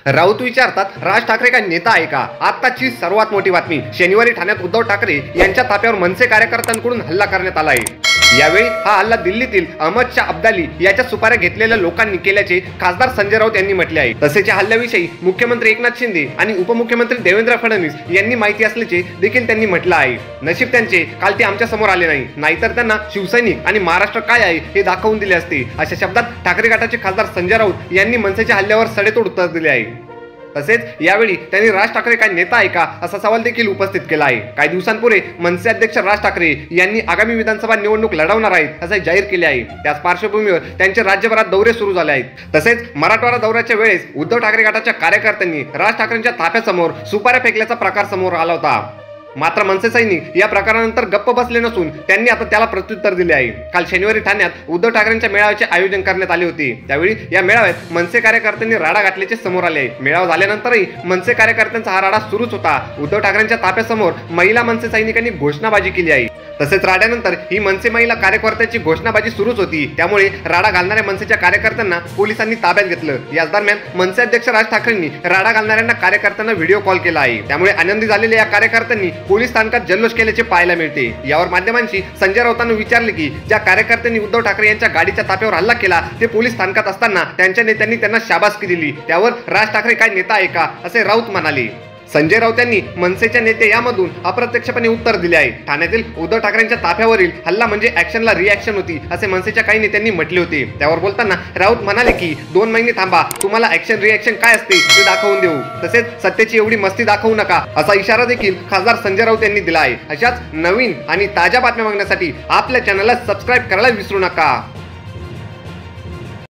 राऊत विचारतात, राज ठाकरे काय नेता आहे का? आताची सर्वात मोठी बातमी. शनिवारी ठाण्यात उद्धव ठाकरे यांच्या ताफ्यावर मनसे कार्यकर्त्यांकडून हल्ला करण्यात आला आहे. यावेळी हा हल्ला दिल्लीतील अहमद शाह अब्दाली याच्या सुपाऱ्या घेतलेल्या लोकांनी केल्याचे खासदार संजय राऊत यांनी म्हटले आहे. तसेच या हल्ल्याविषयी मुख्यमंत्री एकनाथ शिंदे आणि उपमुख्यमंत्री देवेंद्र फडणवीस यांनी माहिती असल्याचे देखील त्यांनी म्हटलं आहे. नशीब त्यांचे काल ते आमच्या समोर आले नाही, नाहीतर त्यांना शिवसैनिक आणि महाराष्ट्र काय आहे हे दाखवून दिले असते, अशा शब्दात ठाकरे गटाचे खासदार संजय राऊत यांनी मनसेच्या हल्ल्यावर सडेतोड उत्तर दिले आहे. तसेच यावेळी त्यांनी राज ठाकरे काय नेता आहे का असा सवाल देखील उपस्थित केला आहे. काही दिवसांपूर्वी मनसे अध्यक्ष राज ठाकरे यांनी आगामी विधानसभा निवडणूक लढवणार आहेत असे जाहीर केले आहे. त्याच पार्श्वभूमीवर त्यांचे राज्यभरात दौरे सुरू झाले आहेत. तसेच मराठवाडा दौऱ्याच्या वेळेस उद्धव ठाकरे गटाच्या कार्यकर्त्यांनी राज ठाकरेंच्या ताफ्यासमोर सुपाऱ्या फेकल्याचा प्रकार समोर आला होता. मात्र मनसे सैनिक या प्रकारानंतर गप्प बसले नसून त्यांनी आता त्याला प्रत्युत्तर दिले आहे. काल शनिवारी ठाण्यात उद्धव ठाकरेंच्या मेळाव्याचे आयोजन करण्यात आले होते. त्यावेळी या मेळाव्यात मनसे कार्यकर्त्यांनी राडा घातल्याचे समोर आले. मेळावा झाल्यानंतरही मनसे कार्यकर्त्यांचा हा राडा सुरूच होता. उद्धव ठाकरेंच्या ताफ्यासमोर महिला मनसे सैनिकांनी घोषणाबाजी केली आहे. तसेच राड्यानंतर ही मनसे महिला कार्यकर्त्याची घोषणाबाजी सुरूच होती. त्यामुळे राडा घालणाऱ्या मनसेच्या कार्यकर्त्यांना पोलिसांनी ताब्यात घेतलं. याच दरम्यान मनसे अध्यक्ष राज ठाकरेंनी राडा घालणाऱ्यांना कार्यकर्त्यांना व्हिडिओ कॉल केला आहे. त्यामुळे आनंदी झालेल्या या कार्यकर्त्यांनी पोलीस स्थानकात जल्लोष केल्याचे पाहायला मिळते. यावर माध्यमांशी संजय राऊतांनी विचारले की ज्या कार्यकर्त्यांनी उद्धव ठाकरे यांच्या गाडीच्या ताफ्यावर हल्ला केला ते पोलीस स्थानकात असताना त्यांच्या नेत्यांनी त्यांना शाबासकी दिली, त्यावर राज ठाकरे काय नेता आहे का असे राऊत म्हणाले. संजय राऊत यांनी मनसेच्या नेते यामधून अप्रत्यक्षपणे उत्तर दिले आहे. ठाण्यातील उद्धव ठाकरेंच्या ताफ्यावरील हल्ला म्हणजे ऍक्शनला रिॲक्शन होती असे मनसेच्या काही नेत्यांनी म्हटले होते. त्यावर बोलताना राऊत म्हणाले की 2 महिने थांबा, तुम्हाला ऍक्शन रिॲक्शन काय असते ते दाखवून देऊ, तसेच सत्तेची एवढी मस्ती दाखवू नका असा इशारा देखील खासदार संजय राऊत यांनी दिला आहे. अशाच नवीन आणि ताज्या बातम्या बघण्यासाठी आपल्या चॅनलला सबस्क्राईब करायला विसरू नका.